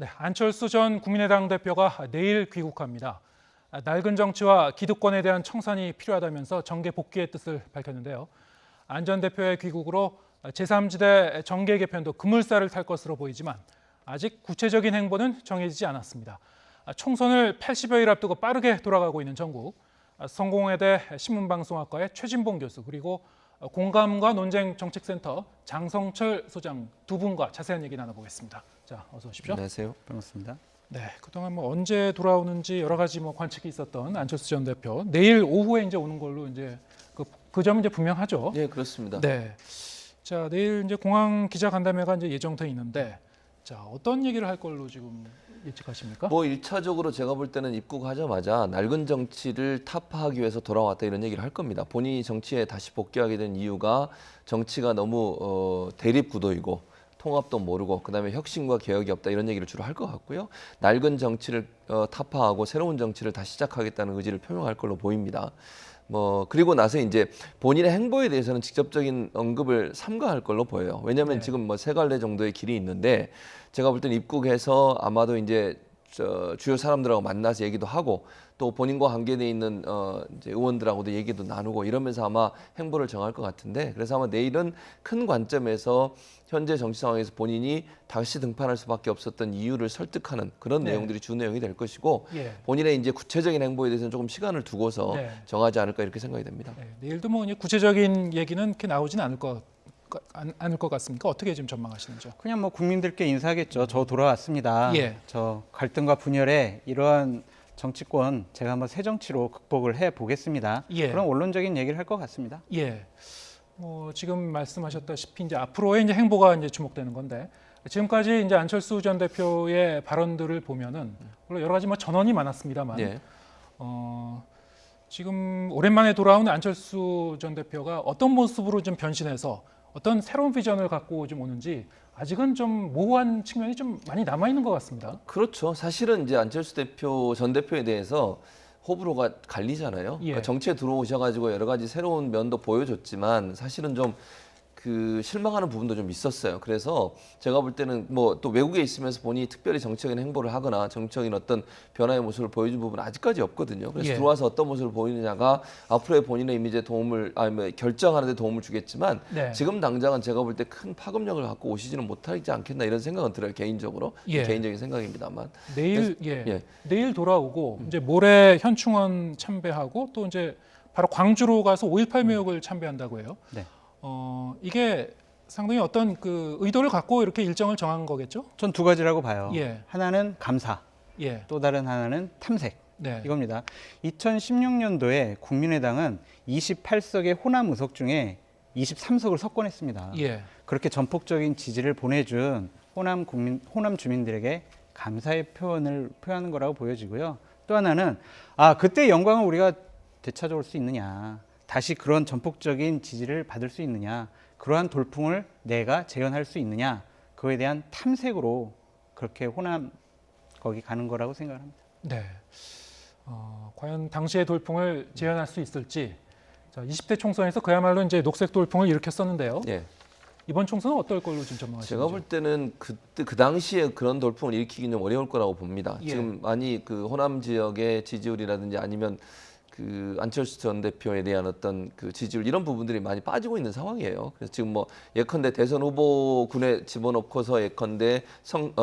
네, 안철수 전 국민의당 대표가 내일 귀국합니다. 낡은 정치와 기득권에 대한 청산이 필요하다면서 정계 복귀의 뜻을 밝혔는데요. 안 전 대표의 귀국으로 제3지대 정계 개편도 급물살을 탈 것으로 보이지만 아직 구체적인 행보는 정해지지 않았습니다. 총선을 80여일 앞두고 빠르게 돌아가고 있는 전국, 성공회대 신문방송학과의 최진봉 교수 그리고 공감과 논쟁 정책센터 장성철 소장 두 분과 자세한 얘기 나눠보겠습니다. 자, 어서 오십시오. 안녕하세요. 반갑습니다. 네, 그동안 언제 돌아오는지 여러 가지 관측이 있었던 안철수 전 대표 내일 오후에 이제 오는 걸로 이제 그 점은 이제 분명하죠. 네, 그렇습니다. 네, 자 내일 이제 공항 기자간담회가 이제 예정돼 있는데 자 어떤 얘기를 할 걸로 지금 예측하십니까? 뭐 1차적으로 제가 볼 때는 입국하자마자 낡은 정치를 타파하기 위해서 돌아왔다 이런 얘기를 할 겁니다. 본인이 정치에 다시 복귀하게 된 이유가 정치가 너무 대립 구도이고 통합도 모르고 그다음에 혁신과 개혁이 없다 이런 얘기를 주로 할 것 같고요. 낡은 정치를 타파하고 새로운 정치를 다시 시작하겠다는 의지를 표명할 걸로 보입니다. 그리고 나서 이제 본인의 행보에 대해서는 직접적인 언급을 삼가할 걸로 보여요. 왜냐하면 네. 지금 세 갈래 정도의 길이 있는데 제가 볼 때는 입국해서 아마도 이제 주요 사람들하고 만나서 얘기도 하고 또 본인과 관계돼 있는 이제 의원들하고도 얘기도 나누고 이러면서 아마 행보를 정할 것 같은데 그래서 아마 내일은 큰 관점에서 현재 정치 상황에서 본인이 다시 등판할 수밖에 없었던 이유를 설득하는 그런 네. 내용들이 주 내용이 될 것이고 예. 본인의 이제 구체적인 행보에 대해서는 조금 시간을 두고서 네. 정하지 않을까 이렇게 생각이 됩니다. 네, 내일도 이제 구체적인 얘기는 이렇게 나오진 않을 것 같습니까? 어떻게 지금 전망하시는지요? 그냥 국민들께 인사하겠죠. 저 돌아왔습니다. 예. 저 갈등과 분열에 이러한 정치권 제가 한번 새 정치로 극복을 해 보겠습니다. 예. 그런 원론적인 얘기를 할 것 같습니다. 예. 지금 말씀하셨다시피 이제 앞으로의 이제 행보가 이제 주목되는 건데 지금까지 이제 안철수 전 대표의 발언들을 보면은 물론 여러 가지 전언이 많았습니다만 예. 지금 오랜만에 돌아온 안철수 전 대표가 어떤 모습으로 좀 변신해서 어떤 새로운 비전을 갖고 좀 오는지 아직은 좀 모호한 측면이 좀 많이 남아 있는 것 같습니다. 그렇죠. 사실은 이제 안철수 전 대표에 대해서 호불호가 갈리잖아요. 예. 그러니까 정치에 들어오셔가지고 여러 가지 새로운 면도 보여줬지만 사실은 좀 실망하는 부분도 좀 있었어요. 그래서 제가 볼 때는 또 외국에 있으면서 본인이 특별히 정치적인 행보를 하거나 정치적인 어떤 변화의 모습을 보여준 부분은 아직까지 없거든요. 그래서 예. 들어와서 어떤 모습을 보이느냐가 앞으로의 본인의 이미지에 도움을 결정하는 데 도움을 주겠지만 네. 지금 당장은 제가 볼 때 큰 파급력을 갖고 오시지는 못하지 않겠나 이런 생각은 들어요. 개인적으로. 예. 개인적인 생각입니다만. 내일 예. 내일 돌아오고 이제 모레 현충원 참배하고 또 이제 바로 광주로 가서 5.18 묘역을 참배한다고 해요. 네. 이게 상당히 어떤 의도를 갖고 이렇게 일정을 정한 거겠죠? 전 두 가지라고 봐요. 예. 하나는 감사, 예. 또 다른 하나는 탐색. 네. 이겁니다. 2016년도에 국민의당은 28석의 호남 의석 중에 23석을 석권했습니다. 예. 그렇게 전폭적인 지지를 보내준 호남 주민들에게 감사의 표현을 표하는 거라고 보여지고요. 또 하나는 그때 영광을 우리가 되찾아올 수 있느냐, 다시 그런 전폭적인 지지를 받을 수 있느냐, 그러한 돌풍을 내가 재현할 수 있느냐, 그거에 대한 탐색으로 그렇게 호남 거기 가는 거라고 생각을 합니다. 네. 과연 당시의 돌풍을 재현할 수 있을지. 자, 20대 총선에서 그야말로 이제 녹색 돌풍을 일으켰었는데요. 예. 이번 총선은 어떨 걸로 지금 전망하시는지? 제가 볼 때는 그때 그 당시에 그런 돌풍을 일으키기는 좀 어려울 거라고 봅니다. 예. 지금 많이 호남 지역의 지지율이라든지 아니면 안철수 전 대표에 대한 어떤 지지율 이런 부분들이 많이 빠지고 있는 상황이에요. 그래서 지금 예컨대 대선 후보군에 집어넣고서 예컨대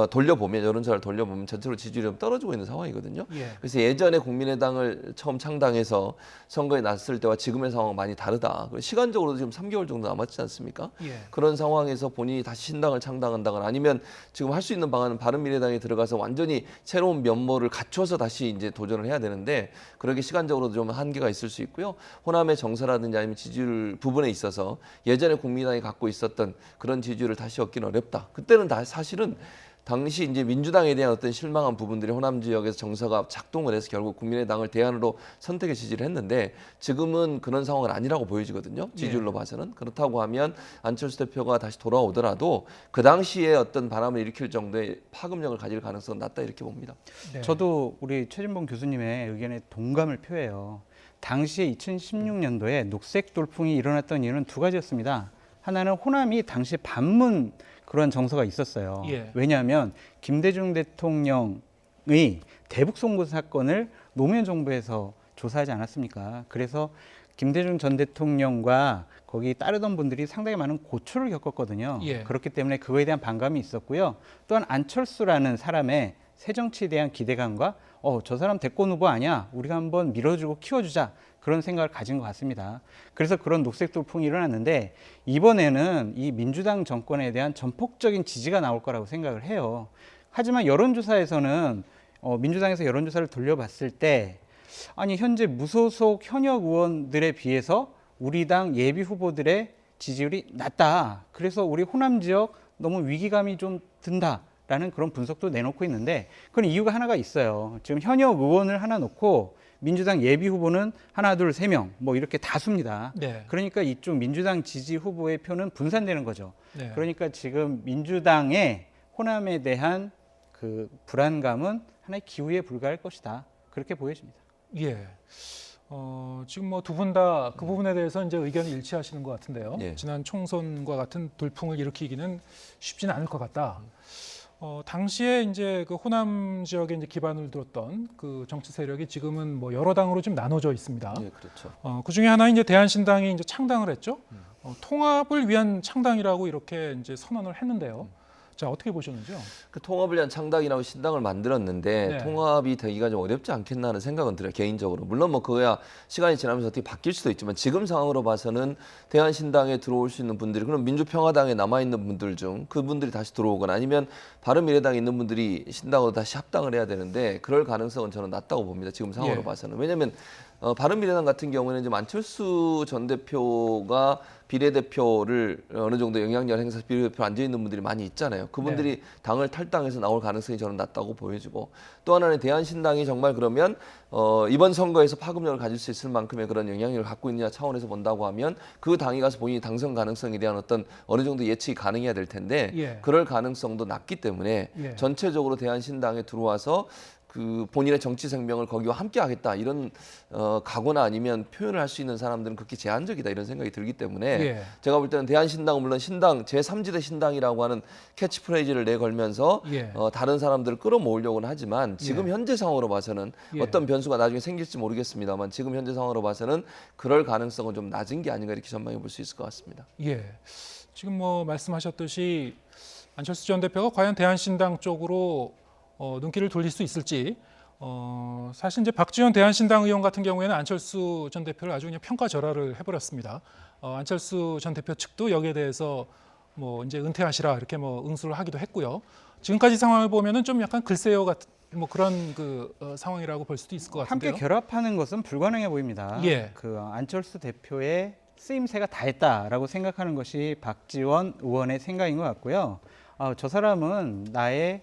돌려보면 여론조사를 돌려보면 전체로 지지율이 좀 떨어지고 있는 상황이거든요. 예. 그래서 예전에 국민의당을 처음 창당해서 선거에 나섰을 때와 지금의 상황은 많이 다르다. 시간적으로도 지금 3개월 정도 남았지 않습니까? 예. 그런 상황에서 본인이 다시 신당을 창당한다거나 아니면 지금 할 수 있는 방안은 바른미래당에 들어가서 완전히 새로운 면모를 갖춰서 다시 이제 도전을 해야 되는데 그러게 시간적으로도 좀 한계가 있을 수 있고요. 호남의 정서라든지 아니면 지지율 부분에 있어서 예전에 국민의당이 갖고 있었던 그런 지지율을 다시 얻기는 어렵다. 그때는 사실은 당시 이제 민주당에 대한 어떤 실망한 부분들이 호남 지역에서 정서가 작동을 해서 결국 국민의당을 대안으로 선택의 지지를 했는데 지금은 그런 상황은 아니라고 보여지거든요. 지지율로 봐서는. 그렇다고 하면 안철수 대표가 다시 돌아오더라도 그 당시에 어떤 바람을 일으킬 정도의 파급력을 가질 가능성은 낮다 이렇게 봅니다. 네. 저도 우리 최진봉 교수님의 의견에 동감을 표해요. 당시에 2016년도에 녹색 돌풍이 일어났던 이유는 두 가지였습니다. 하나는 호남이 당시 반문 그런 정서가 있었어요. 예. 왜냐하면 김대중 대통령의 대북 송금 사건을 노무현 정부에서 조사하지 않았습니까? 그래서 김대중 전 대통령과 거기 따르던 분들이 상당히 많은 고초를 겪었거든요. 예. 그렇기 때문에 그거에 대한 반감이 있었고요. 또한 안철수라는 사람의 새 정치에 대한 기대감과 저 사람 대권 후보 아니야? 우리가 한번 밀어주고 키워주자. 그런 생각을 가진 것 같습니다. 그래서 그런 녹색 돌풍이 일어났는데 이번에는 이 민주당 정권에 대한 전폭적인 지지가 나올 거라고 생각을 해요. 하지만 여론조사에서는 민주당에서 여론조사를 돌려봤을 때 아니 현재 무소속 현역 의원들에 비해서 우리 당 예비 후보들의 지지율이 낮다. 그래서 우리 호남 지역 너무 위기감이 좀 든다라는 그런 분석도 내놓고 있는데 그건 이유가 하나가 있어요. 지금 현역 의원을 하나 놓고 민주당 예비 후보는 하나, 둘, 세 명 뭐 이렇게 다수입니다. 네. 그러니까 이쪽 민주당 지지 후보의 표는 분산되는 거죠. 네. 그러니까 지금 민주당의 호남에 대한 그 불안감은 하나의 기후에 불과할 것이다. 그렇게 보여집니다. 예. 지금 뭐 두 분 다 그 부분에 대해서 이제 의견이 일치하시는 것 같은데요. 예. 지난 총선과 같은 돌풍을 일으키기는 쉽지는 않을 것 같다. 당시에 이제 그 호남 지역에 이제 기반을 두었던 그 정치 세력이 지금은 뭐 여러 당으로 좀 나눠져 있습니다. 예, 그렇죠. 그 중에 하나 이제 대한신당이 이제 창당을 했죠. 통합을 위한 창당이라고 이렇게 이제 선언을 했는데요. 자, 어떻게 보셨는지요? 그 통합을 위한 창당이라고 신당을 만들었는데 네. 통합이 되기가 좀 어렵지 않겠나 하는 생각은 들어요, 개인적으로. 물론 뭐 그거야 시간이 지나면서 어떻게 바뀔 수도 있지만 지금 상황으로 봐서는 대한신당에 들어올 수 있는 분들이 그럼 민주평화당에 남아있는 분들 중 그분들이 다시 들어오거나 아니면 바른미래당에 있는 분들이 신당으로 다시 합당을 해야 되는데 그럴 가능성은 저는 낮다고 봅니다. 지금 상황으로 예. 봐서는. 왜냐하면 바른미래당 같은 경우에는 지금 안철수 전 대표가 비례대표를 어느 정도 영향력 행사해서 비례대표 앉아 있는 분들이 많이 있잖아요. 그분들이 당을 탈당해서 나올 가능성이 저는 낮다고 보여지고 또 하나는 대한신당이 정말 그러면 이번 선거에서 파급력을 가질 수 있을 만큼의 그런 영향력을 갖고 있느냐 차원에서 본다고 하면 그 당이 가서 본인이 당선 가능성에 대한 어떤 어느 정도 예측이 가능해야 될 텐데 예. 그럴 가능성도 낮기 때문에 예. 전체적으로 대한신당에 들어와서 그 본인의 정치 생명을 거기와 함께 하겠다 이런 각오나 아니면 표현을 할 수 있는 사람들은 그렇게 제한적이다 이런 생각이 들기 때문에 예. 제가 볼 때는 대한신당은 물론 신당 제3지대 신당이라고 하는 캐치프레이즈를 내걸면서 예. 다른 사람들을 끌어모으려고는 하지만 지금 현재 상황으로 봐서는 예. 어떤 변수가 나중에 생길지 모르겠습니다만 지금 현재 상황으로 봐서는 그럴 가능성은 좀 낮은 게 아닌가 이렇게 전망해 볼 수 있을 것 같습니다. 예. 지금 뭐 말씀하셨듯이 안철수 전 대표가 과연 대한신당 쪽으로 눈길을 돌릴 수 있을지 사실 이제 박지원 대한신당 의원 같은 경우에는 안철수 전 대표를 아주 그냥 평가절하를 해버렸습니다. 안철수 전 대표 측도 여기에 대해서 뭐 이제 은퇴하시라 이렇게 뭐 응수를 하기도 했고요. 지금까지 상황을 보면은 좀 약간 글쎄요 같은 뭐 그런 그 상황이라고 볼 수도 있을 것 같은데요. 함께 결합하는 것은 불가능해 보입니다. 예. 그 안철수 대표의 쓰임새가 다 했다라고 생각하는 것이 박지원 의원의 생각인 것 같고요. 저 사람은 나의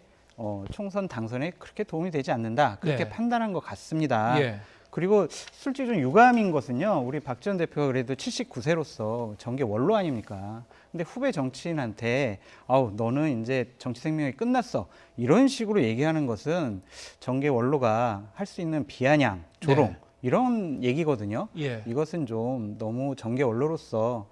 총선 당선에 그렇게 도움이 되지 않는다. 그렇게 네. 판단한 것 같습니다. 예. 그리고 솔직히 좀 유감인 것은요. 우리 박 전 대표가 그래도 79세로서 정계 원로 아닙니까? 근데 후배 정치인한테 너는 이제 정치 생명이 끝났어. 이런 식으로 얘기하는 것은 정계 원로가 할 수 있는 비아냥, 조롱 네. 이런 얘기거든요. 예. 이것은 좀 너무 정계 원로로서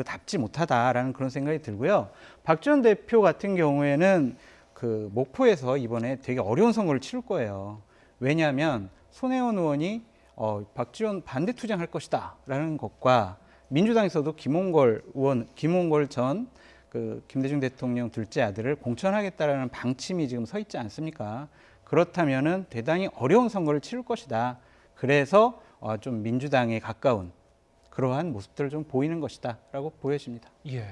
답지 못하다라는 그런 생각이 들고요. 박 전 대표 같은 경우에는 그 목포에서 이번에 되게 어려운 선거를 치를 거예요. 왜냐하면 손혜원 의원이 박지원 반대 투쟁할 것이다라는 것과 민주당에서도 김홍걸 전 그 김대중 대통령 둘째 아들을 공천하겠다라는 방침이 지금 서 있지 않습니까? 그렇다면은 대단히 어려운 선거를 치를 것이다. 그래서 좀 민주당에 가까운 그러한 모습들을 좀 보이는 것이다라고 보여집니다. 예.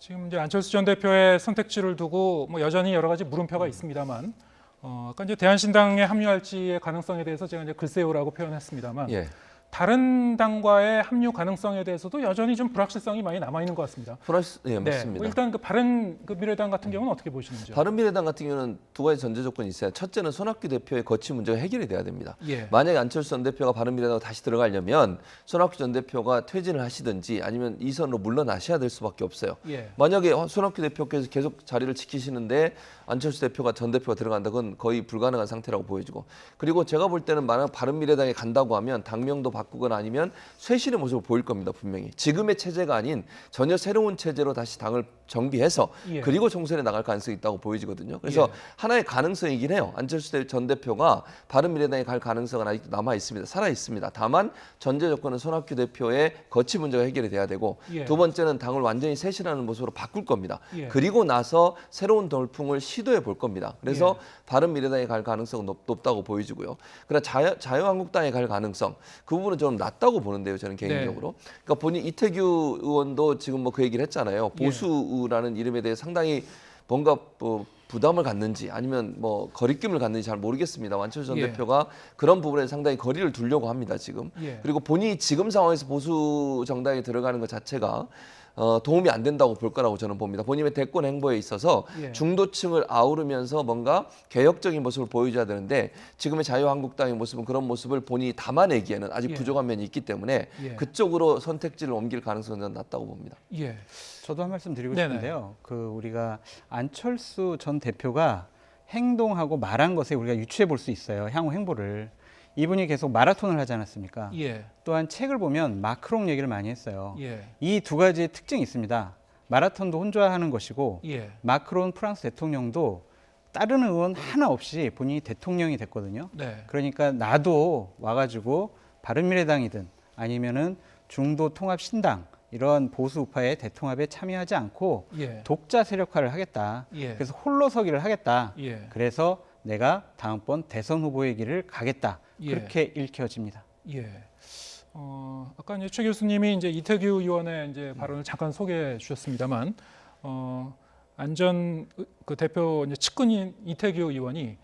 지금 이제 안철수 전 대표의 선택지를 두고 뭐 여전히 여러 가지 물음표가 있습니다만, 아까 이제 대한신당에 합류할지의 가능성에 대해서 제가 이제 글쎄요라고 표현했습니다만, 예. 다른 당과의 합류 가능성에 대해서도 여전히 좀 불확실성이 많이 남아 있는 것 같습니다. 예, 맞습니다. 뭐 일단 그 바른미래당 같은 경우는 어떻게 보시는지요? 바른미래당 같은 경우는 두 가지 전제 조건이 있어요. 첫째는 손학규 대표의 거취 문제가 해결이 돼야 됩니다. 예. 만약에 안철수 전 대표가 바른미래당으로 다시 들어가려면 손학규 전 대표가 퇴진을 하시든지 아니면 이선으로 물러나셔야 될 수밖에 없어요. 예. 만약에 손학규 대표께서 계속 자리를 지키시는데 안철수 대표가 전 대표가 들어간다, 그건 거의 불가능한 상태라고 보여지고, 그리고 제가 볼 때는 만약 바른미래당에 간다고 하면 당명도 바꾸거나 아니면 쇄신의 모습을 보일 겁니다. 분명히 지금의 체제가 아닌 전혀 새로운 체제로 다시 당을 정비해서 예. 그리고 총선에 나갈 가능성이 있다고 보여지거든요. 그래서 예. 하나의 가능성이긴 해요. 안철수 전 대표가 바른미래당에 갈 가능성은 아직도 남아 있습니다. 살아 있습니다. 다만 전제 조건은 손학규 대표의 거취 문제가 해결이 돼야 되고 예. 두 번째는 당을 완전히 쇄신하는 모습으로 바꿀 겁니다. 예. 그리고 나서 새로운 돌풍을 시도해 볼 겁니다. 그래서 예. 바른미래당에 갈 가능성은 높다고 보여지고요. 그러나 자유한국당에 갈 가능성 그 부분은 좀 낮다고 보는데요. 저는 개인적으로. 그러니까 본인 이태규 의원도 지금 뭐 그 얘기를 했잖아요. 보수라는 이름에 대해 상당히 뭔가 뭐 부담을 갖는지 아니면 뭐 거리낌을 갖는지 잘 모르겠습니다. 안철수 전 예. 대표가 그런 부분에 상당히 거리를 두려고 합니다. 지금. 예. 그리고 본인이 지금 상황에서 보수 정당에 들어가는 것 자체가 도움이 안 된다고 볼 거라고 저는 봅니다. 본인의 대권 행보에 있어서 예. 중도층을 아우르면서 뭔가 개혁적인 모습을 보여줘야 되는데 지금의 자유한국당의 모습은 그런 모습을 본인이 담아내기에는 아직 예. 부족한 면이 있기 때문에 예. 그쪽으로 선택지를 옮길 가능성은 저는 낮다고 봅니다. 예. 저도 한 말씀 드리고 네네. 싶은데요. 그 우리가 안철수 전 대표가 행동하고 말한 것에 우리가 유추해 볼 수 있어요. 향후 행보를. 이분이 계속 마라톤을 하지 않았습니까? 예. 또한 책을 보면 마크롱 얘기를 많이 했어요. 예. 이 두 가지의 특징이 있습니다. 마라톤도 혼자 하는 것이고 예. 마크롱 프랑스 대통령도 따르는 의원 하나 없이 본인이 대통령이 됐거든요. 네. 그러니까 나도 와가지고 바른미래당이든 아니면은 중도 통합 신당 이런 보수 우파의 대통합에 참여하지 않고 예. 독자 세력화를 하겠다. 예. 그래서 홀로서기를 하겠다. 예. 그래서 내가 다음번 대선 후보의 길을 가겠다. 예. 그렇게 읽혀집니다. 예. 아까 이제 최 교수님이 이제 이태규 의원의 이제 발언을 잠깐 소개해 주셨습니다만, 안전 그 대표 이제 측근인 이태규 의원이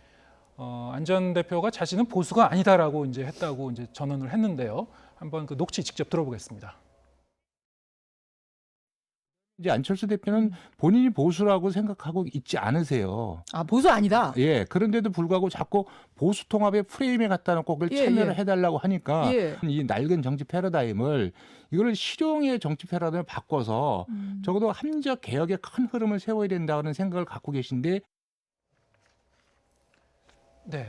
안전 대표가 자신은 보수가 아니다라고 이제 했다고 이제 전언을 했는데요. 한번 그 녹취 직접 들어보겠습니다. 이제 안철수 대표는 본인이 보수라고 생각하고 있지 않으세요. 아, 보수 아니다. 예, 그런데도 불구하고 자꾸 보수 통합의 프레임에 갖다 놓고 그걸 예, 참여를 예. 해달라고 하니까 예. 이 낡은 정치 패러다임을 이거를 실용의 정치 패러다임을 바꿔서 적어도 합리적 개혁의 큰 흐름을 세워야 된다는 생각을 갖고 계신데 네.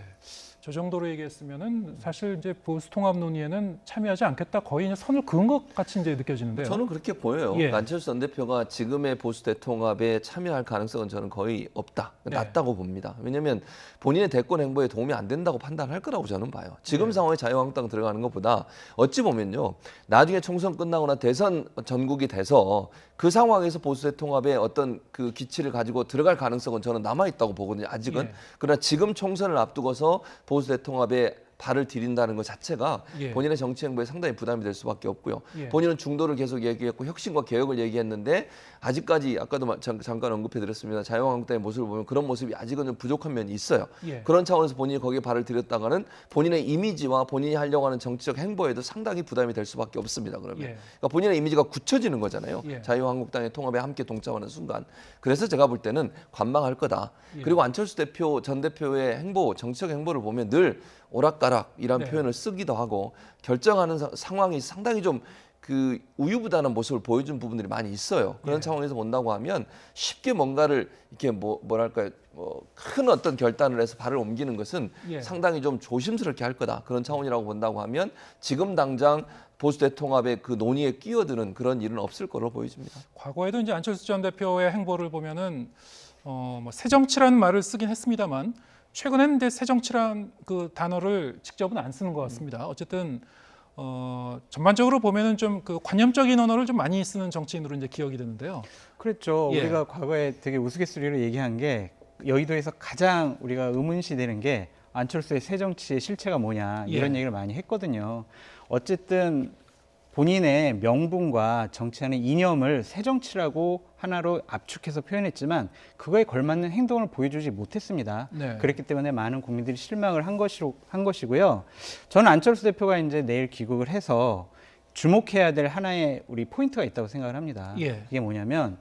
저 정도로 얘기했으면은 사실 이제 보수 통합 논의에는 참여하지 않겠다 거의 이제 선을 그은 것 같이 이제 느껴지는데요. 저는 그렇게 보여요. 예. 안철수 전 대표가 지금의 보수 대통합에 참여할 가능성은 저는 거의 없다. 네. 낮다고 봅니다. 왜냐하면 본인의 대권 행보에 도움이 안 된다고 판단할 거라고 저는 봐요. 지금 네. 상황에 자유한국당 들어가는 것보다 어찌 보면요. 나중에 총선 끝나거나 대선 전국이 돼서 그 상황에서 보수 대통합에 어떤 그 기치를 가지고 들어갈 가능성은 저는 남아있다고 보거든요. 아직은. 예. 그러나 지금 총선을 앞두고서 보수 대통합에 발을 들인다는 것 자체가 예. 본인의 정치 행보에 상당히 부담이 될 수밖에 없고요. 예. 본인은 중도를 계속 얘기했고 혁신과 개혁을 얘기했는데 아직까지 아까도 잠깐 언급해드렸습니다. 자유한국당의 모습을 보면 그런 모습이 아직은 좀 부족한 면이 있어요. 예. 그런 차원에서 본인이 거기에 발을 들였다가는 본인의 이미지와 본인이 하려고 하는 정치적 행보에도 상당히 부담이 될 수밖에 없습니다. 그러면 예. 그러니까 본인의 이미지가 굳혀지는 거잖아요. 예. 자유한국당의 통합에 함께 동참하는 순간. 그래서 제가 볼 때는 관망할 거다. 예. 그리고 안철수 대표 전 대표의 행보, 정치적 행보를 보면 늘 오락가락이란 네. 표현을 쓰기도 하고 결정하는 상황이 상당히 좀 그 우유부단한 모습을 보여준 부분들이 많이 있어요. 그런 예. 상황에서 본다고 하면 쉽게 뭔가를 이렇게 뭐랄까요, 큰 어떤 결단을 해서 발을 옮기는 것은 예. 상당히 좀 조심스럽게 할 거다. 그런 차원이라고 본다고 하면 지금 당장 보수 대통합의 그 논의에 끼어드는 그런 일은 없을 거로 보여집니다. 과거에도 이제 안철수 전 대표의 행보를 보면은 뭐 새정치라는 말을 쓰긴 했습니다만 최근에는 이제 새정치란 그 단어를 직접은 안 쓰는 것 같습니다. 어쨌든 전반적으로 보면은 좀 그 관념적인 언어를 좀 많이 쓰는 정치인으로 이제 기억이 되는데요. 그렇죠. 예. 우리가 과거에 되게 우스갯소리로 얘기한 게 여의도에서 가장 우리가 의문시되는 게 안철수의 새정치의 실체가 뭐냐 이런 예. 얘기를 많이 했거든요. 어쨌든 본인의 명분과 정치하는 이념을 새정치라고 하나로 압축해서 표현했지만 그거에 걸맞는 행동을 보여주지 못했습니다. 네. 그렇기 때문에 많은 국민들이 실망을 한 것이고요. 저는 안철수 대표가 이제 내일 귀국을 해서 주목해야 될 하나의 우리 포인트가 있다고 생각을 합니다. 예. 이게 뭐냐면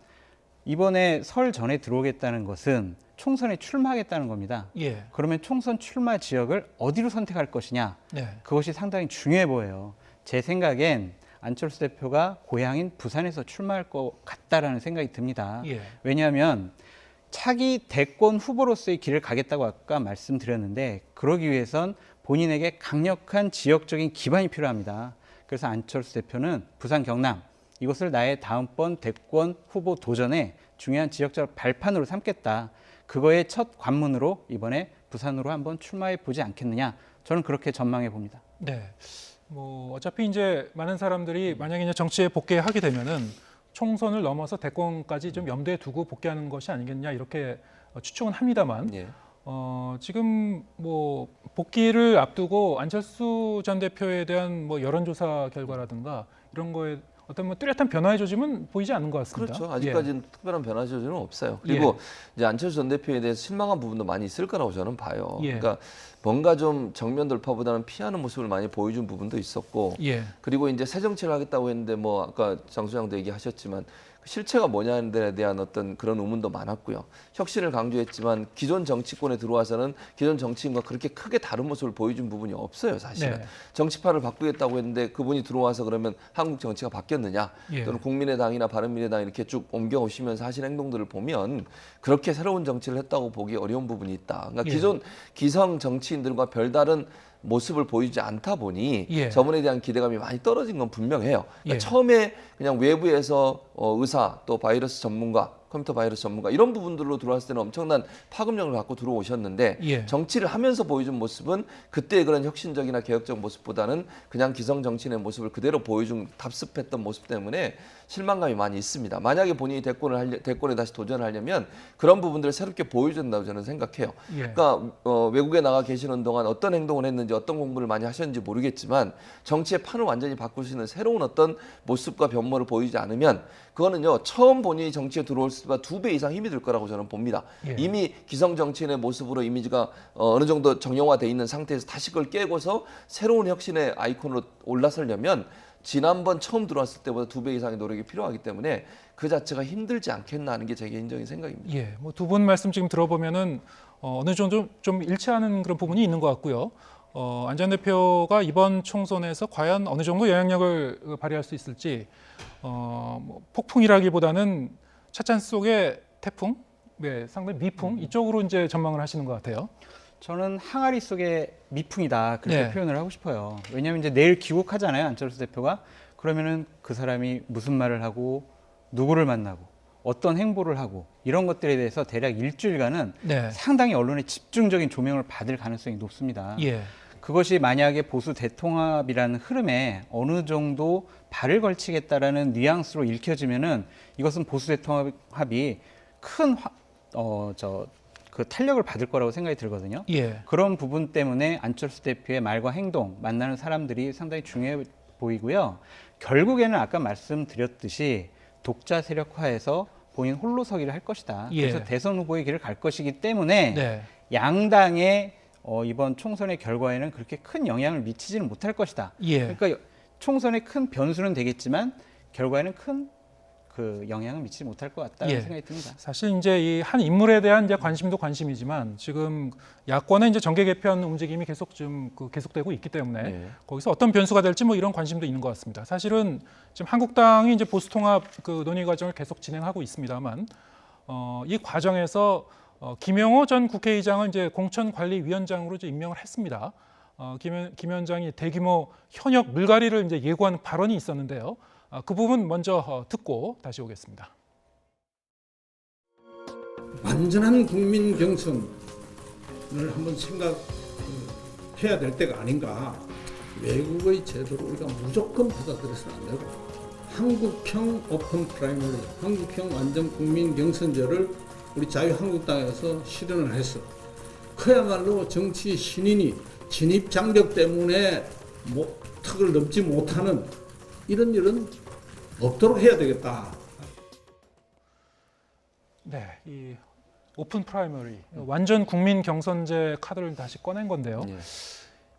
이번에 설 전에 들어오겠다는 것은 총선에 출마하겠다는 겁니다. 예. 그러면 총선 출마 지역을 어디로 선택할 것이냐 네. 그것이 상당히 중요해 보여요. 제 생각엔 안철수 대표가 고향인 부산에서 출마할 것 같다라는 생각이 듭니다. 예. 왜냐하면 차기 대권 후보로서의 길을 가겠다고 아까 말씀드렸는데 그러기 위해선 본인에게 강력한 지역적인 기반이 필요합니다. 그래서 안철수 대표는 부산 경남 이것을 나의 다음번 대권 후보 도전에 중요한 지역적 발판으로 삼겠다. 그거의 첫 관문으로 이번에 부산으로 한번 출마해 보지 않겠느냐. 저는 그렇게 전망해 봅니다. 네. 뭐 어차피 이제 많은 사람들이 만약에 이제 정치에 복귀하게 되면은 총선을 넘어서 대권까지 좀 염두에 두고 복귀하는 것이 아니겠냐 이렇게 추측은 합니다만 예. 지금 뭐 복귀를 앞두고 안철수 전 대표에 대한 뭐 여론조사 결과라든가 이런 거에 어떤 뭐 뚜렷한 변화의 조짐은 보이지 않는 것 같습니다. 그렇죠. 아직까지는 특별한 변화 조짐은 없어요. 그리고 이제 안철수 전 대표에 대해서 실망한 부분도 많이 있을 거라고 저는 봐요. 예. 그러니까 뭔가 좀 정면 돌파보다는 피하는 모습을 많이 보여준 부분도 있었고, 예. 그리고 이제 새 정치를 하겠다고 했는데 뭐 아까 장 소장도 얘기하셨지만 실체가 뭐냐는 데 대한 어떤 그런 의문도 많았고요. 혁신을 강조했지만 기존 정치권에 들어와서는 기존 정치인과 그렇게 크게 다른 모습을 보여준 부분이 없어요, 사실은. 네. 정치판을 바꾸겠다고 했는데 그분이 들어와서 그러면 한국 정치가 바뀌었느냐? 예. 또는 국민의당이나 바른미래당 이렇게 쭉 옮겨오시면서 하신 행동들을 보면 그렇게 새로운 정치를 했다고 보기 어려운 부분이 있다. 그러니까 예. 기존 기성 정치인들과 별다른 모습을 보이지 않다 보니 예. 저분에 대한 기대감이 많이 떨어진 건 분명해요. 그러니까 예. 처음에 그냥 외부에서 의사 또 바이러스 전문가, 컴퓨터 바이러스 전문가 이런 부분들로 들어왔을 때는 엄청난 파급력을 갖고 들어오셨는데 예. 정치를 하면서 보여준 모습은 그때의 그런 혁신적이나 개혁적 모습보다는 그냥 기성 정치인의 모습을 그대로 보여준 답습했던 모습 때문에 실망감이 많이 있습니다. 만약에 본인이 대권에 다시 도전하려면 그런 부분들을 새롭게 보여준다고 저는 생각해요. 예. 그러니까 외국에 나가 계시는 동안 어떤 행동을 했는지 어떤 공부를 많이 하셨는지 모르겠지만 정치의 판을 완전히 바꿀 수 있는 새로운 어떤 모습과 변모를 보이지 않으면 그거는요 처음 본인이 정치에 들어올 때보다 2배 이상 힘이 들 거라고 저는 봅니다. 예. 이미 기성 정치인의 모습으로 이미지가 어느 정도 정형화돼 있는 상태에서 다시 그걸 깨고서 새로운 혁신의 아이콘으로 올라서려면 지난번 처음 들어왔을 때보다 2배 이상의 노력이 필요하기 때문에 그 자체가 힘들지 않겠나 하는 게 제 개인적인 생각입니다. 예, 뭐 두 분 말씀 지금 들어보면은 어느 정도 좀 일치하는 그런 부분이 있는 것 같고요. 안 전 대표가 이번 총선에서 과연 어느 정도 영향력을 발휘할 수 있을지 뭐 폭풍이라기보다는 찻잔 속의 태풍, 네, 상당히 미풍 이쪽으로 이제 전망을 하시는 것 같아요. 저는 항아리 속의 미풍이다 그렇게 네. 표현을 하고 싶어요. 왜냐하면 이제 내일 귀국하잖아요, 안철수 대표가. 그러면은 그 사람이 무슨 말을 하고 누구를 만나고 어떤 행보를 하고 이런 것들에 대해서 대략 일주일간은 네, 상당히 언론의 집중적인 조명을 받을 가능성이 높습니다. 예, 그것이 만약에 보수 대통합이라는 흐름에 어느 정도 발을 걸치겠다라는 뉘앙스로 읽혀지면은 이것은 보수 대통합이 큰 그 탄력을 받을 거라고 생각이 들거든요. 예, 그런 부분 때문에 안철수 대표의 말과 행동, 만나는 사람들이 상당히 중요해 보이고요. 결국에는 아까 말씀드렸듯이 독자 세력화해서 본인 홀로서기를 할 것이다. 예. 그래서 대선 후보의 길을 갈 것이기 때문에 네, 양당의 이번 총선의 결과에는 그렇게 큰 영향을 미치지는 못할 것이다. 예. 그러니까 총선에 큰 변수는 되겠지만 결과에는 큰 그 영향을 미치지 못할 것 같다는 예. 생각이 듭니다. 사실 이제 이 한 인물에 대한 이제 관심도 관심이지만 지금 야권의 이제 정계 개편 움직임이 계속 좀 계속되고 있기 때문에 네. 거기서 어떤 변수가 될지 뭐 이런 관심도 있는 것 같습니다. 사실은 지금 한국당이 이제 보수 통합 그 논의 과정을 계속 진행하고 있습니다만 이 과정에서 김영호 전 국회의장을 이제 공천관리위원장으로 이제 임명을 했습니다. 김 위원장이 대규모 현역 물갈이를 이제 예고하는 발언이 있었는데요. 그 부분 먼저 듣고 다시 오겠습니다. 완전한 국민 경선을 한번 생각해야 될 때가 아닌가. 외국의 제도를 우리가 무조건 받아들여서는 안 되고 한국형 오픈 프라이머리, 한국형 완전 국민 경선제를 우리 자유한국당에서 실현을 해서 그야말로 정치 신인이 진입 장벽 때문에 턱을 넘지 못하는 이런 일은 없도록 해야 되겠다. 네, 이 오픈 프라이머리 완전 국민 경선제 카드를 다시 꺼낸 건데요. 예.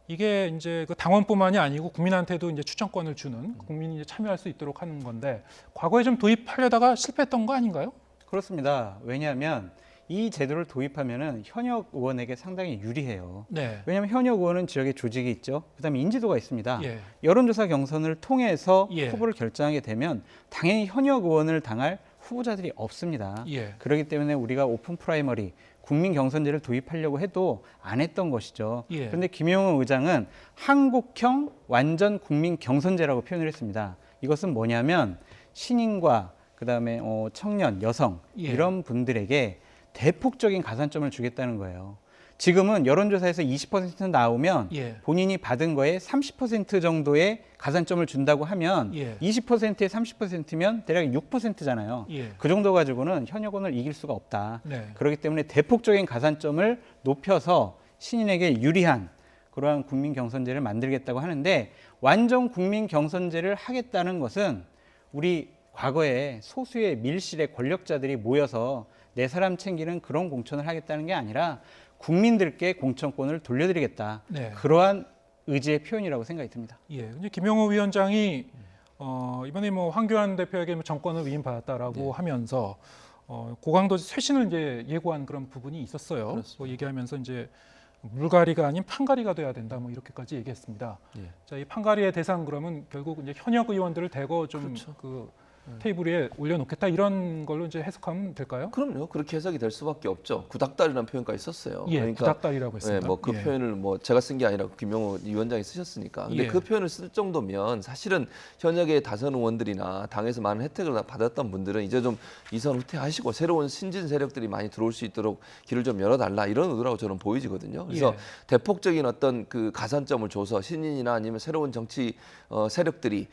이게 이제 그 당원뿐만이 아니고 국민한테도 이제 추천권을 주는 국민이 이제 참여할 수 있도록 하는 건데 과거에 좀 도입하려다가 실패했던 거 아닌가요? 그렇습니다. 왜냐하면 이 제도를 도입하면은 현역 의원에게 상당히 유리해요. 네. 왜냐하면 현역 의원은 지역에 조직이 있죠. 그다음에 인지도가 있습니다. 예. 여론조사 경선을 통해서 예. 후보를 결정하게 되면 당연히 현역 의원을 당할 후보자들이 없습니다. 예. 그렇기 때문에 우리가 오픈 프라이머리 국민 경선제를 도입하려고 해도 안 했던 것이죠. 예. 그런데 김영호 의장은 한국형 완전 국민 경선제라고 표현을 했습니다. 이것은 뭐냐면 신인과 그다음에 청년, 여성 예. 이런 분들에게 대폭적인 가산점을 주겠다는 거예요. 지금은 여론조사에서 20% 나오면 예. 본인이 받은 거에 30% 정도의 가산점을 준다고 하면 예. 20%에 30%면 대략 6%잖아요. 예. 그 정도 가지고는 현역원을 이길 수가 없다. 네. 그렇기 때문에 대폭적인 가산점을 높여서 신인에게 유리한 그러한 국민 경선제를 만들겠다고 하는데, 완전 국민 경선제를 하겠다는 것은 우리 과거에 소수의 밀실의 권력자들이 모여서 내 사람 챙기는 그런 공천을 하겠다는 게 아니라 국민들께 공천권을 돌려드리겠다. 네. 그러한 의지의 표현이라고 생각이 듭니다. 예. 이제 김영호 위원장이 이번에 뭐 황교안 대표에게 뭐 정권을 위임받았다라고 하면서 고강도 쇄신을 이제 예고한 그런 부분이 있었어요. 뭐 얘기하면서 이제 물갈이가 아닌 판갈이가 돼야 된다, 뭐 이렇게까지 얘기했습니다. 예. 자, 이 판갈이의 대상 그러면 결국 이제 현역 의원들을 대거 좀 그 테이블 위에 올려놓겠다, 이런 걸로 이제 해석하면 될까요? 그럼요. 그렇게 해석이 될 수밖에 없죠. 구닥다리라는 표현까지 썼어요. 예, 구닥다리라고 했습니다. 뭐 그 예. 표현을 뭐 제가 쓴 게 아니라 김영호 위원장이 쓰셨으니까. 근데 예. 그 표현을 쓸 정도면 사실은 현역의 다선 의원들이나 당에서 많은 혜택을 받았던 분들은 이제 좀 이선 후퇴하시고 새로운 신진 세력들이 많이 들어올 수 있도록 길을 좀 열어달라, 이런 의도라고 저는 보이지거든요. 그래서 예. 대폭적인 어떤 그 가산점을 줘서 신인이나 아니면 새로운 정치 세력들이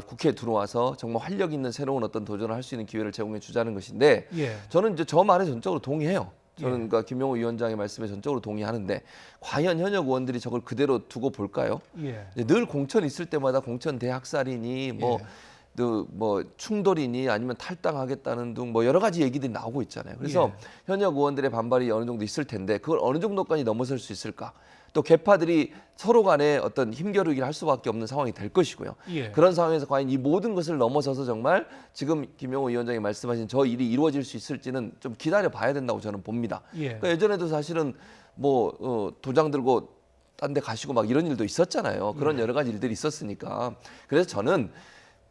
국회에 들어와서 정말 활력 있는 새로운 어떤 도전을 할 수 있는 기회를 제공해 주자는 것인데, 예. 저는 이제 저 말에 전적으로 동의해요. 저는 그러니까 김영호 위원장의 말씀에 전적으로 동의하는데, 과연 현역 의원들이 저걸 그대로 두고 볼까요? 예. 이제 늘 공천 있을 때마다 공천 대학살이니 뭐 충돌이니 아니면 탈당하겠다는 등 뭐 여러 가지 얘기들이 나오고 있잖아요. 그래서 현역 의원들의 반발이 어느 정도 있을 텐데, 그걸 어느 정도까지 넘어설 수 있을까? 또 계파들이 서로 간에 어떤 힘겨루기를 할 수밖에 없는 상황이 될 것이고요. 예. 그런 상황에서 과연 이 모든 것을 넘어서서 정말 지금 김영호 위원장이 말씀하신 저 일이 이루어질 수 있을지는 좀 기다려 봐야 된다고 저는 봅니다. 예. 그러니까 예전에도 사실은 뭐 도장 들고 딴 데 가시고 막 이런 일도 있었잖아요. 그런 여러 가지 일들이 있었으니까. 그래서 저는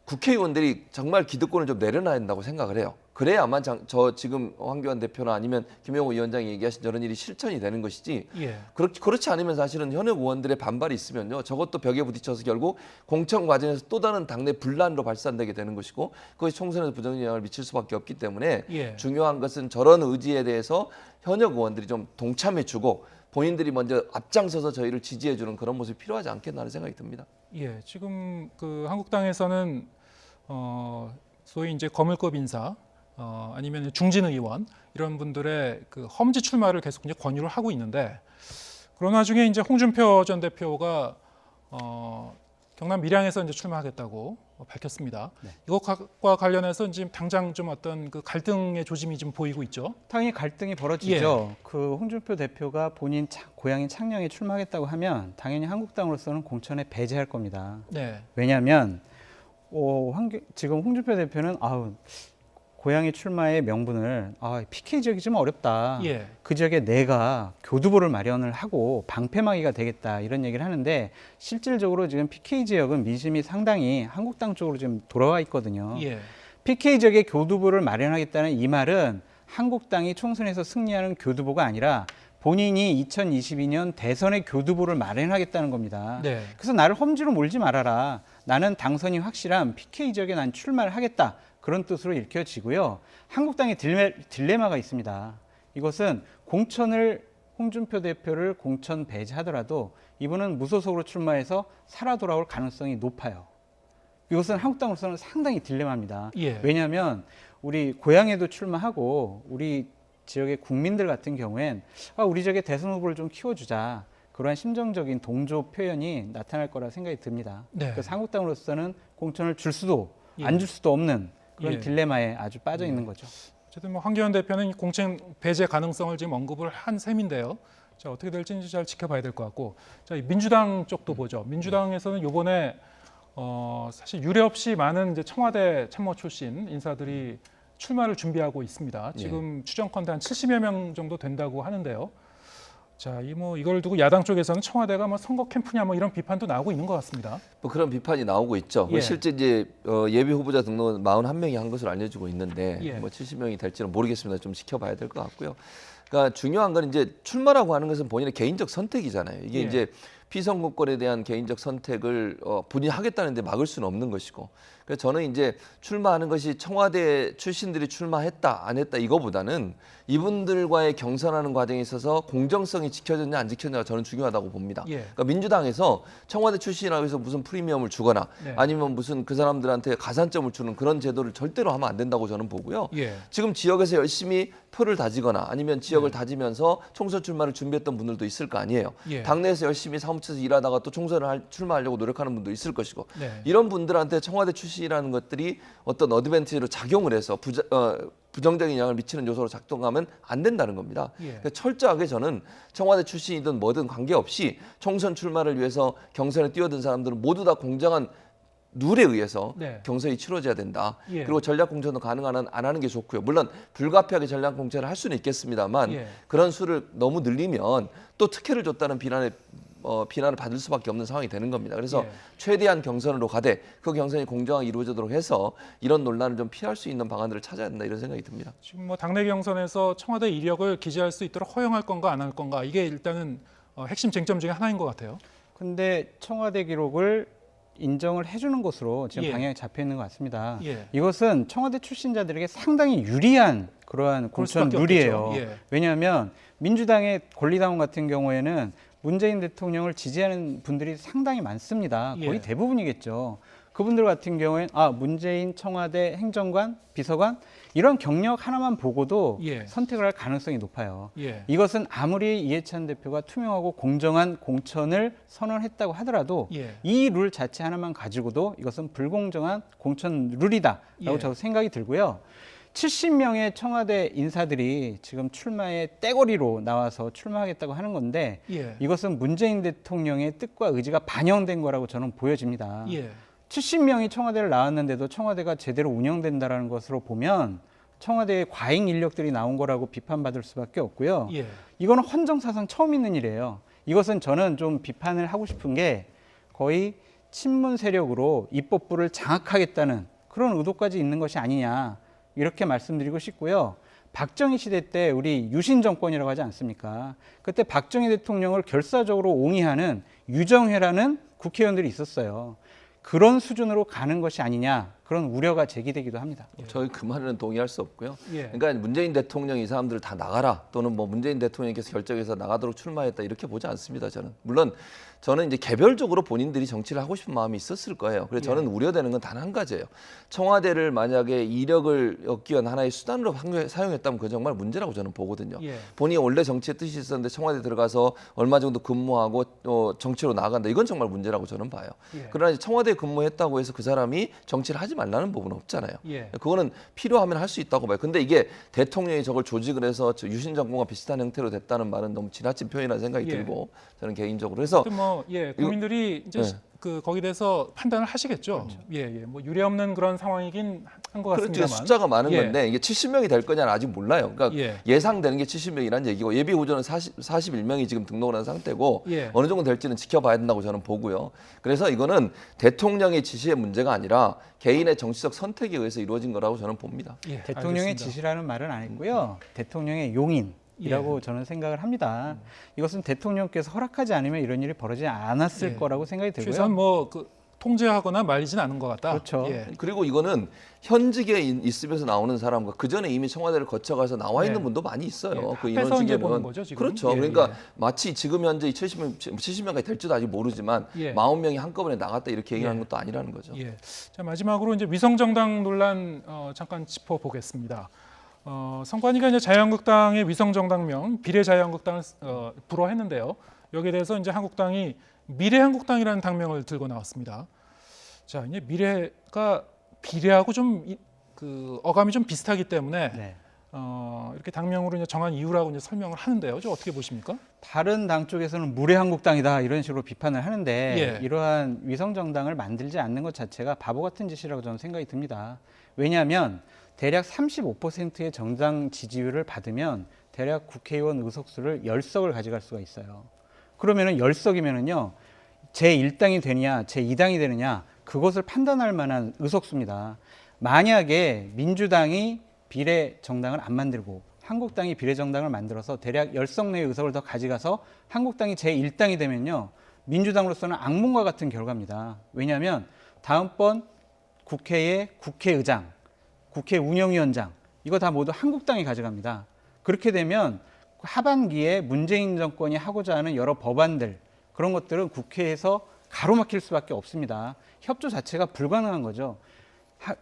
국회의원들이 정말 기득권을 좀 내려놔야 된다고 생각을 해요. 그래야만 저 지금 황교안 대표나 아니면 김영호 위원장이 얘기하신 저런 일이 실천이 되는 것이지, 예. 그렇지 않으면 사실은 현역 의원들의 반발이 있으면요, 저것도 벽에 부딪혀서 결국 공천 과정에서 또 다른 당내 분란으로 발산되게 되는 것이고, 그것이 총선에서 부정적 영향을 미칠 수밖에 없기 때문에 예. 중요한 것은 저런 의지에 대해서 현역 의원들이 좀 동참해주고 본인들이 먼저 앞장서서 저희를 지지해주는 그런 모습이 필요하지 않겠나 하는 생각이 듭니다. 예, 지금 그 한국당에서는 소위 이제 거물급 인사, 아니면 중진 의원 이런 분들의 그 험지 출마를 계속 이제 권유를 하고 있는데, 그런 와중에 이제 홍준표 전 대표가 경남 밀양에서 이제 출마하겠다고 밝혔습니다. 네. 이것과 관련해서 지금 당장 좀 어떤 그 갈등의 조짐이 좀 보이고 있죠. 당연히 갈등이 벌어지죠. 그 홍준표 대표가 본인 고향인 창녕에 출마하겠다고 하면 당연히 한국당으로서는 공천에 배제할 겁니다. 네, 왜냐하면 지금 홍준표 대표는 고향의 출마의 명분을 PK 지역이 좀 어렵다. 예, 그 지역에 내가 교두보를 마련을 하고 방패막이가 되겠다, 이런 얘기를 하는데, 실질적으로 지금 PK 지역은 민심이 상당히 한국당 쪽으로 지금 돌아와 있거든요. 예, PK 지역에 교두보를 마련하겠다는 이 말은 한국당이 총선에서 승리하는 교두보가 아니라 본인이 2022년 대선의 교두보를 마련하겠다는 겁니다. 네, 그래서 나를 험지로 몰지 말아라. 나는 당선이 확실한 PK 지역에 난 출마를 하겠다. 그런 뜻으로 읽혀지고요. 한국당의 딜레마가 있습니다. 이것은 공천을, 홍준표 대표를 공천 배제하더라도 이분은 무소속으로 출마해서 살아 돌아올 가능성이 높아요. 이것은 한국당으로서는 상당히 딜레마입니다. 예. 왜냐하면 우리 고향에도 출마하고 우리 지역의 국민들 같은 경우엔 우리 지역에 대선 후보를 좀 키워주자, 그러한 심정적인 동조 표현이 나타날 거라 생각이 듭니다. 네. 그래서 한국당으로서는 공천을 줄 수도 예. 안 줄 수도 없는 그런 예. 딜레마에 아주 빠져 있는 거죠. 어쨌든 뭐 황교안 대표는 공천 배제 가능성을 지금 언급을 한 셈인데요. 자, 어떻게 될지 잘 지켜봐야 될 것 같고, 자, 이 민주당 쪽도 보죠. 민주당에서는 이번에 사실 유례 없이 많은 이제 청와대 참모 출신 인사들이 출마를 준비하고 있습니다. 지금 추정컨대 한 70여 명 정도 된다고 하는데요. 자, 이걸 두고 야당 쪽에서는 청와대가 뭐 선거 캠프냐 뭐 이런 비판도 나오고 있는 것 같습니다. 뭐 그런 비판이 나오고 있죠. 예. 실제 이제 예비 후보자 등록은 41명이 한 것으로 알려지고 있는데 예. 뭐 70명이 될지는 모르겠습니다. 좀 지켜봐야 될 것 같고요. 그러니까 중요한 건 이제 출마라고 하는 것은 본인의 개인적 선택이잖아요. 이게 예. 이제 피선거권에 대한 개인적 선택을 본인이 하겠다는데 막을 수는 없는 것이고, 그래서 저는 이제 출마하는 것이 청와대 출신들이 출마했다 안 했다 이거보다는 이분들과의 경선하는 과정에 있어서 공정성이 지켜졌냐 안 지켜졌냐가 저는 중요하다고 봅니다. 예. 그러니까 민주당에서 청와대 출신이라고 해서 무슨 프리미엄을 주거나 네. 아니면 무슨 그 사람들한테 가산점을 주는 그런 제도를 절대로 하면 안 된다고 저는 보고요. 예. 지금 지역에서 열심히 표를 다지거나 아니면 지역을 다지면서 총선 출마를 준비했던 분들도 있을 거 아니에요. 예. 당내에서 열심히 사무처에서 일하다가 또 총선을 출마하려고 노력하는 분도 있을 것이고, 네. 이런 분들한테 청와대 출신이라는 것들이 어떤 어드밴티지로 작용을 해서 부정적인 영향을 미치는 요소로 작동하면 안 된다는 겁니다. 예. 그러니까 철저하게 저는 청와대 출신이든 뭐든 관계없이 총선 출마를 위해서 경선에 뛰어든 사람들은 모두 다 공정한 룰에 의해서 네. 경선이 치러져야 된다. 예. 그리고 전략 공천도 가능한 한 안 하는 게 좋고요. 물론 불가피하게 전략 공천을 할 수는 있겠습니다만 예. 그런 수를 너무 늘리면 또 특혜를 줬다는 비난을 받을 수밖에 없는 상황이 되는 겁니다. 그래서 예. 최대한 경선으로 가되 그 경선이 공정하게 이루어지도록 해서 이런 논란을 좀 피할 수 있는 방안들을 찾아야 된다 이런 생각이 듭니다. 지금 뭐 당내 경선에서 청와대 이력을 기재할 수 있도록 허용할 건가 안 할 건가 이게 일단은 핵심 쟁점 중에 하나인 것 같아요. 근데 청와대 기록을 인정을 해주는 것으로 지금 예. 방향이 잡혀 있는 것 같습니다. 예. 이것은 청와대 출신자들에게 상당히 유리한 그러한 그럴 공천 수밖에 룰이에요. 없겠죠. 예. 왜냐하면 민주당의 권리당원 같은 경우에는 문재인 대통령을 지지하는 분들이 상당히 많습니다. 거의 예. 대부분이겠죠. 그분들 같은 경우에는 문재인 청와대 행정관, 비서관 이런 경력 하나만 보고도 예. 선택을 할 가능성이 높아요. 예. 이것은 아무리 이해찬 대표가 투명하고 공정한 공천을 선언했다고 하더라도 예. 이 룰 자체 하나만 가지고도 이것은 불공정한 공천 룰이다라고 예. 저도 생각이 들고요. 70명의 청와대 인사들이 지금 출마에 떼거리로 나와서 출마하겠다고 하는 건데 예. 이것은 문재인 대통령의 뜻과 의지가 반영된 거라고 저는 보여집니다. 예. 70명이 청와대를 나왔는데도 청와대가 제대로 운영된다라는 것으로 보면 청와대의 과잉 인력들이 나온 거라고 비판받을 수밖에 없고요. 예. 이거는 헌정사상 처음 있는 일이에요. 이것은 저는 좀 비판을 하고 싶은 게 거의 친문 세력으로 입법부를 장악하겠다는 그런 의도까지 있는 것이 아니냐 이렇게 말씀드리고 싶고요. 박정희 시대 때 우리 유신 정권이라고 하지 않습니까? 그때 박정희 대통령을 결사적으로 옹이하는 유정회라는 국회의원들이 있었어요. 그런 수준으로 가는 것이 아니냐 그런 우려가 제기되기도 합니다. 저희 그 말에는 동의할 수 없고요. 예. 그러니까 문재인 대통령이 이 사람들을 다 나가라 또는 뭐 문재인 대통령께서 결정해서 나가도록 출마했다 이렇게 보지 않습니다. 저는 물론 저는 이제 개별적으로 본인들이 정치를 하고 싶은 마음이 있었을 거예요. 그래서 저는 우려되는 건 단 한 가지예요. 청와대를 만약에 이력을 얻기 위한 하나의 수단으로 사용했다면 그건 정말 문제라고 저는 보거든요. 예. 본인이 원래 정치에 뜻이 있었는데 청와대 들어가서 얼마 정도 근무하고 정치로 나간다. 이건 정말 문제라고 저는 봐요. 예. 그러나 이제 청와대에 근무했다고 해서 그 사람이 정치를 하지 말라는 부분은 없잖아요. 예. 그거는 필요하면 할 수 있다고 봐요. 근데 이게 대통령이 저걸 조직을 해서 유신 정권과 비슷한 형태로 됐다는 말은 너무 지나친 표현이라는 생각이 예. 들고 저는 개인적으로 그래서 국민들이 이제 네. 거기에 대해서 판단을 하시겠죠. 예, 예. 뭐 유례 없는 그런 상황이긴 한 것 그렇죠. 같습니다만. 숫자가 많은 예. 건데 이게 70명이 될 거냐는 아직 몰라요. 그러니까 예. 예상되는 게 70명이라는 얘기고 예비 후보는 41명이 지금 등록을 한 상태고 예. 어느 정도 될지는 지켜봐야 된다고 저는 보고요. 그래서 이거는 대통령의 지시의 문제가 아니라 개인의 정치적 선택에 의해서 이루어진 거라고 저는 봅니다. 예, 대통령의 알겠습니다. 지시라는 말은 안 했고요. 대통령의 용인이라고 저는 생각을 합니다. 이것은 대통령께서 허락하지 않으면 이런 일이 벌어지지 않았을 예. 거라고 생각이 들고요. 최소한 통제하거나 말리진 않은 것 같다. 그렇죠. 예. 그리고 이거는 현직에 있으면서 나오는 사람과 그 전에 이미 청와대를 거쳐가서 나와 있는 네. 분도 많이 있어요. 예, 그 다 인원 뺏어 이제 중에는 보는 거죠, 지금? 그렇죠. 예, 그러니까 예. 마치 지금 현재 이 70명까지 될지도 아직 모르지만 예. 40명이 한꺼번에 나갔다 이렇게 얘기하는 예. 것도 아니라는 거죠. 예. 자, 마지막으로 이제 위성정당 논란 잠깐 짚어보겠습니다. 선관위가 이제 자유한국당의 위성정당명 비례자유한국당을 불허했는데요. 여기에 대해서 이제 한국당이 미래한국당이라는 당명을 들고 나왔습니다. 자, 이제 미래가 비례하고 좀 어감이 좀 비슷하기 때문에 네. 이렇게 당명으로 이제 정한 이유라고 이제 설명을 하는데요. 저 어떻게 보십니까? 다른 당 쪽에서는 무례한국당이다 이런 식으로 비판을 하는데 예. 이러한 위성정당을 만들지 않는 것 자체가 바보 같은 짓이라고 저는 생각이 듭니다. 왜냐하면 대략 35%의 정당 지지율을 받으면 대략 국회의원 의석수를 10석을 가져갈 수가 있어요. 그러면은 10석이면은요. 제1당이 되느냐 제2당이 되느냐 그것을 판단할 만한 의석수입니다. 만약에 민주당이 비례정당을 안 만들고 한국당이 비례정당을 만들어서 대략 10석 내의 의석을 더 가져가서 한국당이 제1당이 되면요. 민주당으로서는 악몽과 같은 결과입니다. 왜냐하면 다음번 국회의 국회의장, 국회 운영위원장 이거 다 모두 한국당이 가져갑니다. 그렇게 되면 하반기에 문재인 정권이 하고자 하는 여러 법안들 그런 것들은 국회에서 가로막힐 수밖에 없습니다. 협조 자체가 불가능한 거죠.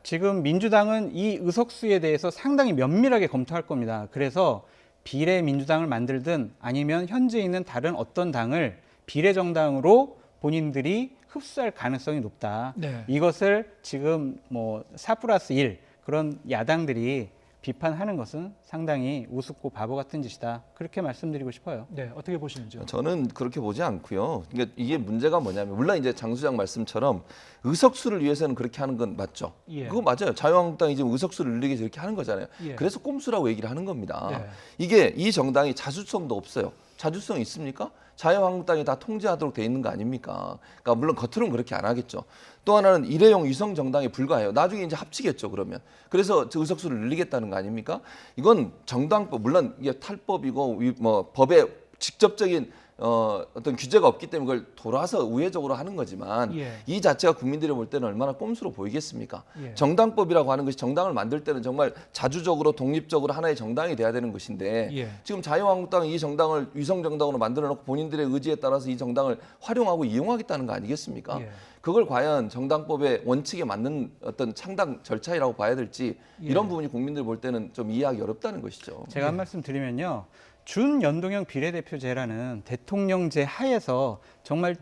지금 민주당은 이 의석수에 대해서 상당히 면밀하게 검토할 겁니다. 그래서 비례민주당을 만들든 아니면 현재 있는 다른 어떤 당을 비례정당으로 본인들이 흡수할 가능성이 높다. 네. 이것을 지금 뭐 4+1 그런 야당들이 비판하는 것은 상당히 우습고 바보 같은 짓이다. 그렇게 말씀드리고 싶어요. 네, 어떻게 보시는지요? 저는 그렇게 보지 않고요. 그러니까 이게 문제가 뭐냐면 물론 이제 장 수장 말씀처럼 의석수를 위해서는 그렇게 하는 건 맞죠. 예. 그거 맞아요. 자유한국당이 지금 의석수를 늘리기 위해서 이렇게 하는 거잖아요. 예. 그래서 꼼수라고 얘기를 하는 겁니다. 네. 이게 이 정당이 자주성도 없어요. 자주성 있습니까? 자유한국당이 다 통제하도록 돼 있는 거 아닙니까? 그러니까 물론 겉으로는 그렇게 안 하겠죠. 또 하나는 일회용 위성 정당에 불과해요. 나중에 이제 합치겠죠, 그러면. 그래서 저 의석수를 늘리겠다는 거 아닙니까? 이건 정당법, 물론 이게 탈법이고 뭐 법에 직접적인 어떤 규제가 없기 때문에 그걸 돌아서 우회적으로 하는 거지만 예. 이 자체가 국민들이 볼 때는 얼마나 꼼수로 보이겠습니까? 예. 정당법이라고 하는 것이 정당을 만들 때는 정말 자주적으로 독립적으로 하나의 정당이 돼야 되는 것인데 예. 지금 자유한국당이 이 정당을 위성 정당으로 만들어 놓고 본인들의 의지에 따라서 이 정당을 활용하고 이용하겠다는 거 아니겠습니까? 예. 그걸 과연 정당법의 원칙에 맞는 어떤 창당 절차이라고 봐야 될지 이런 부분이 국민들 볼 때는 좀 이해하기 어렵다는 것이죠. 제가 한 말씀 드리면요. 준연동형 비례대표제라는 대통령제 하에서 정말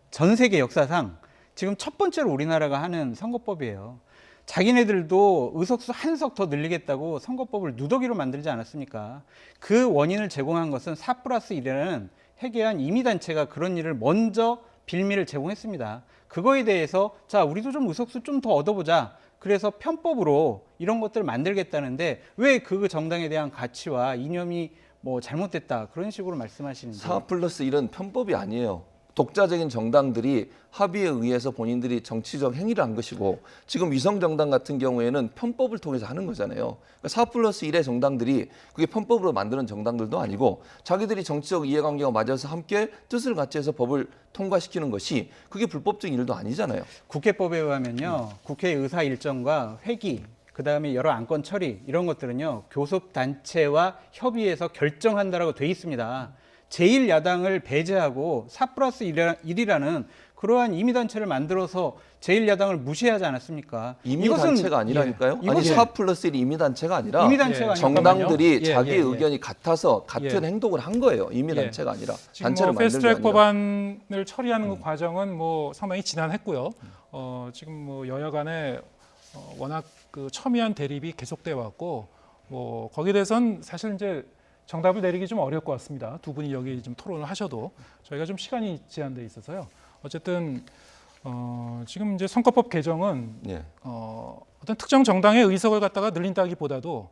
전 세계 역사상 지금 첫 번째로 우리나라가 하는 선거법이에요. 자기네들도 의석수 한 석 더 늘리겠다고 선거법을 누더기로 만들지 않았습니까? 그 원인을 제공한 것은 4+1이라는 해괴한 임의단체가 그런 일을 먼저 빌미를 제공했습니다. 그거에 대해서 자 우리도 좀 의석수 좀 더 얻어보자. 그래서 편법으로 이런 것들을 만들겠다는데 왜 그 정당에 대한 가치와 이념이 뭐 잘못됐다 그런 식으로 말씀하시는지. 4+1은 편법이 아니에요. 독자적인 정당들이 합의에 의해서 본인들이 정치적 행위를 한 것이고 지금 위성정당 같은 경우에는 편법을 통해서 하는 거잖아요. 그러니까 4+1의 정당들이 그게 편법으로 만드는 정당들도 아니고 자기들이 정치적 이해관계가 맞아서 함께 뜻을 같이 해서 법을 통과시키는 것이 그게 불법적인 일도 아니잖아요. 국회법에 의하면요. 국회 의사 일정과 회기 그다음에 여러 안건 처리 이런 것들은요. 교섭단체와 협의해서 결정한다라고 돼 있습니다. 제1야당을 배제하고 4+1이라는 그러한 임의단체를 만들어서 제1야당을 무시하지 않았습니까? 임의단체가 아니라니까요. 예, 아니 이것은 4+1이 임의단체가 아니라 임의단체가 정당들이 예, 자기의 예, 예. 의견이 같아서 같은 예. 행동을 한 거예요. 임의단체가 아니라 지금 단체를 뭐 만든 게 패스트트랙 아니라. 법안을 처리하는 그 과정은 뭐 상당히 지난했고요. 지금 뭐 여야 간에 워낙 그 첨예한 대립이 계속돼 왔고 뭐 거기에 대해서는 사실 이제 정답을 내리기 좀 어려울 것 같습니다. 두 분이 여기 좀 토론을 하셔도 저희가 좀 시간이 제한돼 있어서요. 어쨌든 지금 이제 선거법 개정은 예. 어떤 특정 정당의 의석을 갖다가 늘린다기보다도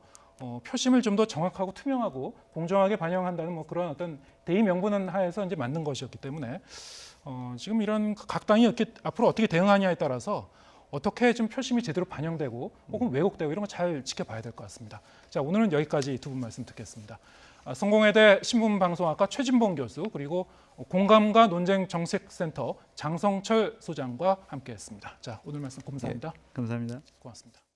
표심을 좀 더 정확하고 투명하고 공정하게 반영한다는 뭐 그런 어떤 대의 명분은 하에서 이제 만든 것이었기 때문에 지금 이런 각 당이 앞으로 어떻게 대응하냐에 따라서 어떻게 좀 표심이 제대로 반영되고 혹은 왜곡되고 이런 거 잘 지켜봐야 될 것 같습니다. 자, 오늘은 여기까지 두 분 말씀 듣겠습니다. 성공회대 신문방송학과 최진봉 교수 그리고 공감과 논쟁 정책센터 장성철 소장과 함께했습니다. 자, 오늘 말씀 감사합니다. 감사합니다. 고맙습니다.